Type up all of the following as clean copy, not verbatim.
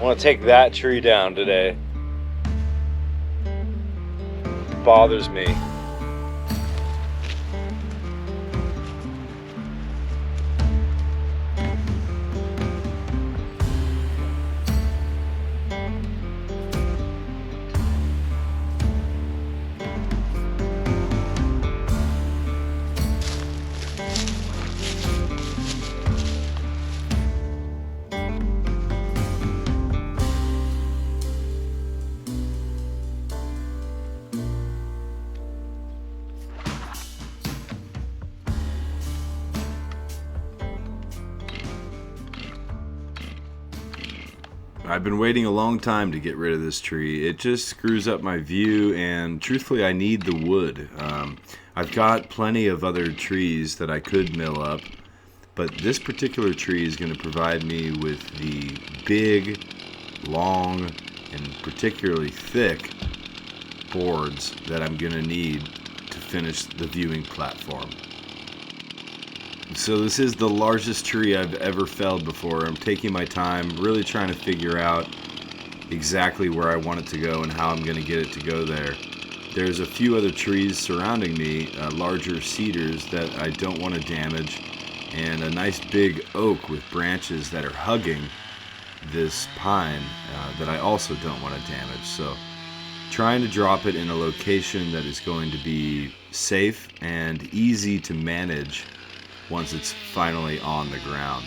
I want to take that tree down today. It bothers me. I've been waiting a long time to get rid of this tree. It just screws up my view, and truthfully I need the wood. I've got plenty of other trees that I could mill up, but this particular tree is going to provide me with the big, long, and particularly thick boards that I'm going to need to finish the viewing platform. So this is the largest tree I've ever felled before. I'm taking my time, really trying to figure out exactly where I want it to go and how I'm going to get it to go there. There's a few other trees surrounding me, larger cedars that I don't want to damage, and a nice big oak with branches that are hugging this pine that I also don't want to damage. So trying to drop it in a location that is going to be safe and easy to manage once it's finally on the ground.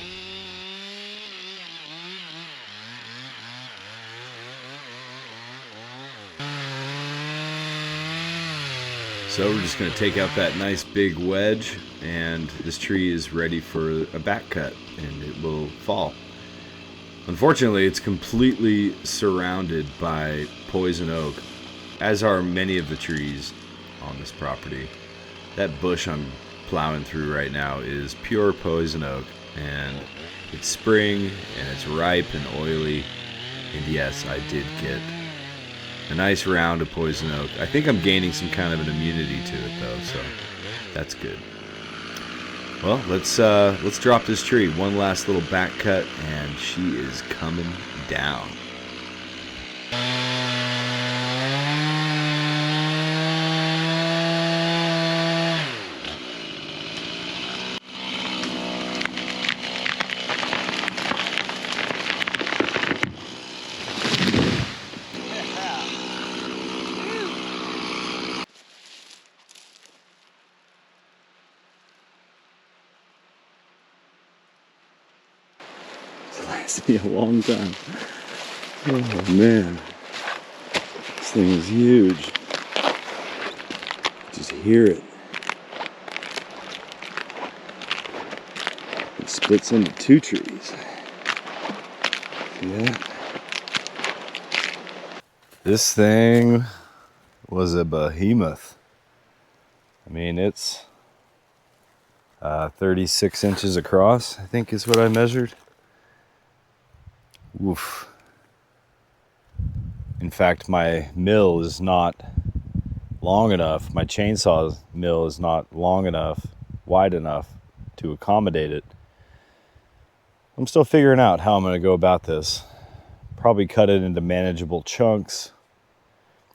So we're just going to take out that nice big wedge, and this tree is ready for a back cut, and it will fall. Unfortunately, it's completely surrounded by poison oak, as are many of the trees on this property. That bush I'm plowing through right now is pure poison oak, and it's spring and it's ripe and oily, and yes, I did get a nice round of poison oak. I think I'm gaining some kind of an immunity to it though, so that's good. Well, let's drop this tree. One last little back cut, and she is coming down. A long time. Oh man, this thing is huge. Just hear it. It splits into two trees. See that? This thing was a behemoth. I mean, it's 36 inches across, I think is what I measured. Oof. In fact, my mill is not long enough. My chainsaw mill is not long enough, wide enough to accommodate it. I'm still figuring out how I'm going to go about this. Probably cut it into manageable chunks.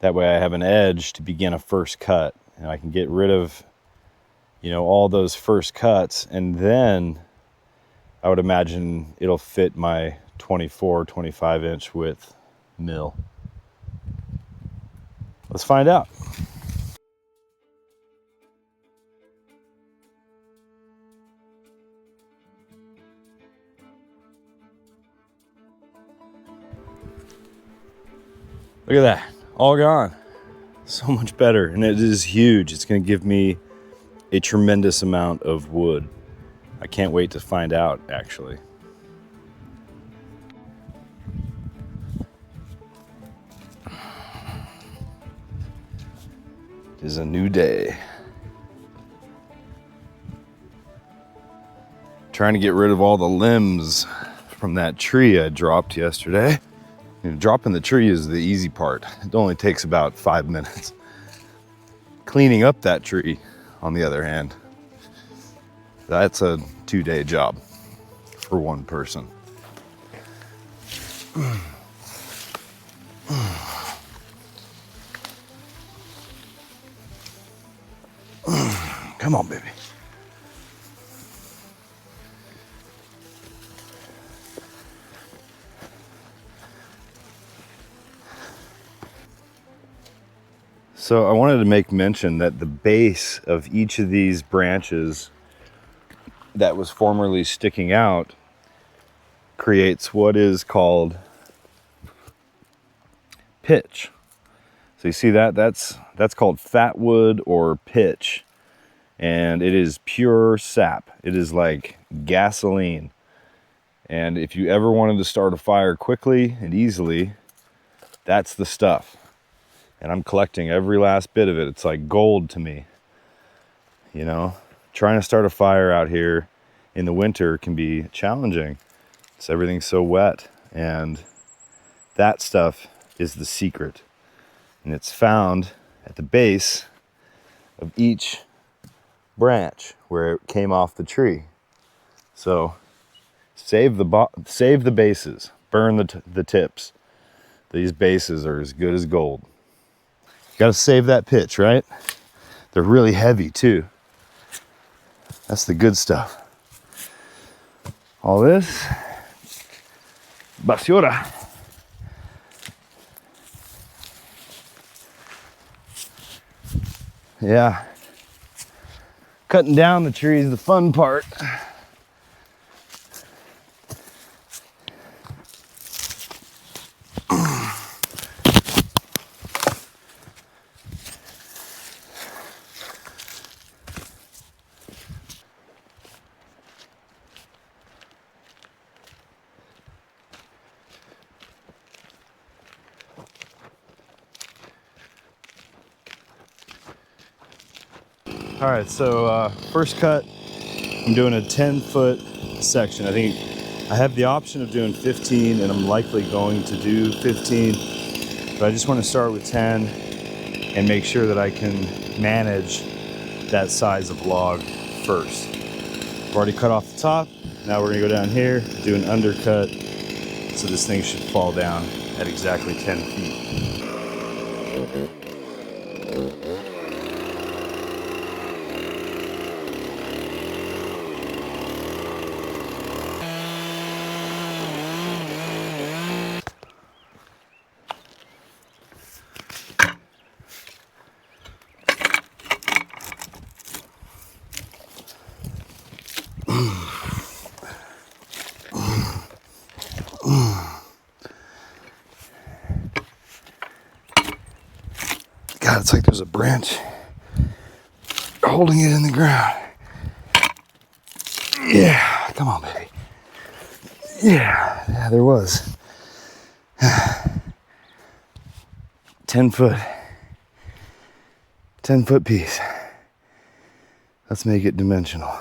That way I have an edge to begin a first cut. And I can get rid of, all those first cuts. And then I would imagine it'll fit my 25 inch width mill. Let's find out. Look at that, all gone. So much better, and it is huge. It's going to give me a tremendous amount of wood. I can't wait to find out, actually. It is a new day. Trying to get rid of all the limbs from that tree I dropped yesterday. Dropping the tree is the easy part. It only takes about 5 minutes. Cleaning up that tree, on the other hand, that's a 2-day job for one person. Come on, baby. So I wanted to make mention that the base of each of these branches that was formerly sticking out creates what is called pitch. So you see that? That's called fatwood or pitch. And it is pure sap. It is like gasoline. And if you ever wanted to start a fire quickly and easily, that's the stuff. And I'm collecting every last bit of it. It's like gold to me. You know, trying to start a fire out here in the winter can be challenging. Everything's so wet, and that stuff is the secret. And it's found at the base of each branch where it came off the tree. So save the bases, burn the tips. These bases are as good as gold. You gotta save that pitch, right? They're really heavy too. That's the good stuff. All this basura. Yeah. Cutting down the trees is the fun part. All right, so first cut, I'm doing a 10-foot section. I think I have the option of doing 15, and I'm likely going to do 15, but I just want to start with 10 and make sure that I can manage that size of log first. I've already cut off the top. Now we're gonna go down here, do an undercut, so this thing should fall down at exactly 10 feet. God, it's like there's a branch holding it in the ground. Yeah, come on, baby. Yeah, there was. 10 foot piece. Let's make it dimensional.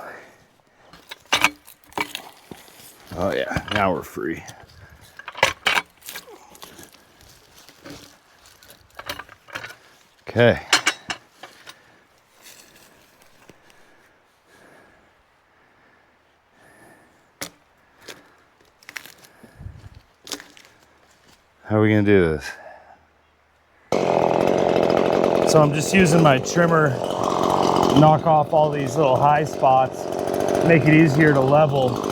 Oh yeah, now we're free. Okay. How are we gonna do this? So I'm just using my trimmer, knock off all these little high spots, make it easier to level.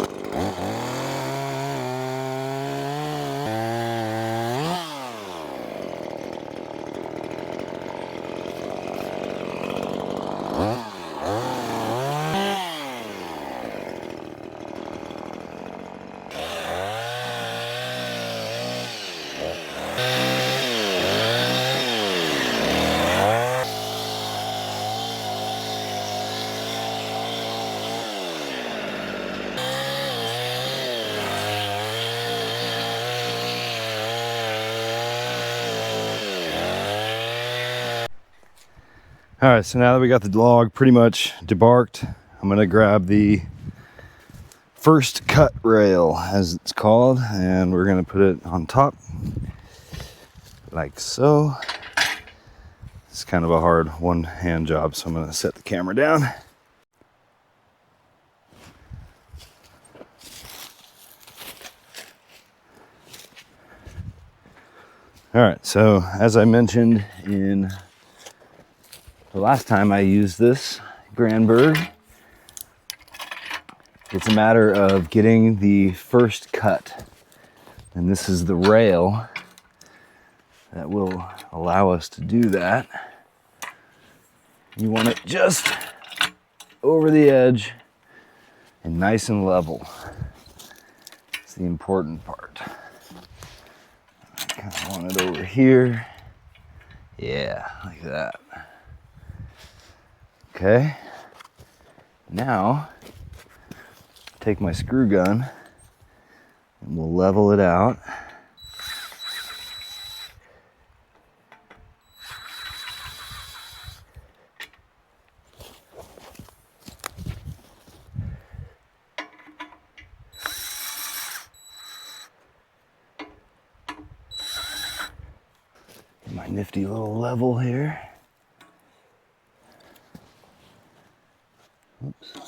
All right, so now that we got the log pretty much debarked, I'm gonna grab the first cut rail, as it's called, and we're gonna put it on top, like so. It's kind of a hard one-hand job, so I'm gonna set the camera down. All right, so as I mentioned in the last time I used this Granberg. It's a matter of getting the first cut. And this is the rail that will allow us to do that. You want it just over the edge and nice and level. It's the important part. I kind of want it over here. Yeah, like that. Okay. Now, take my screw gun and we'll level it out. My nifty little level here. Oops.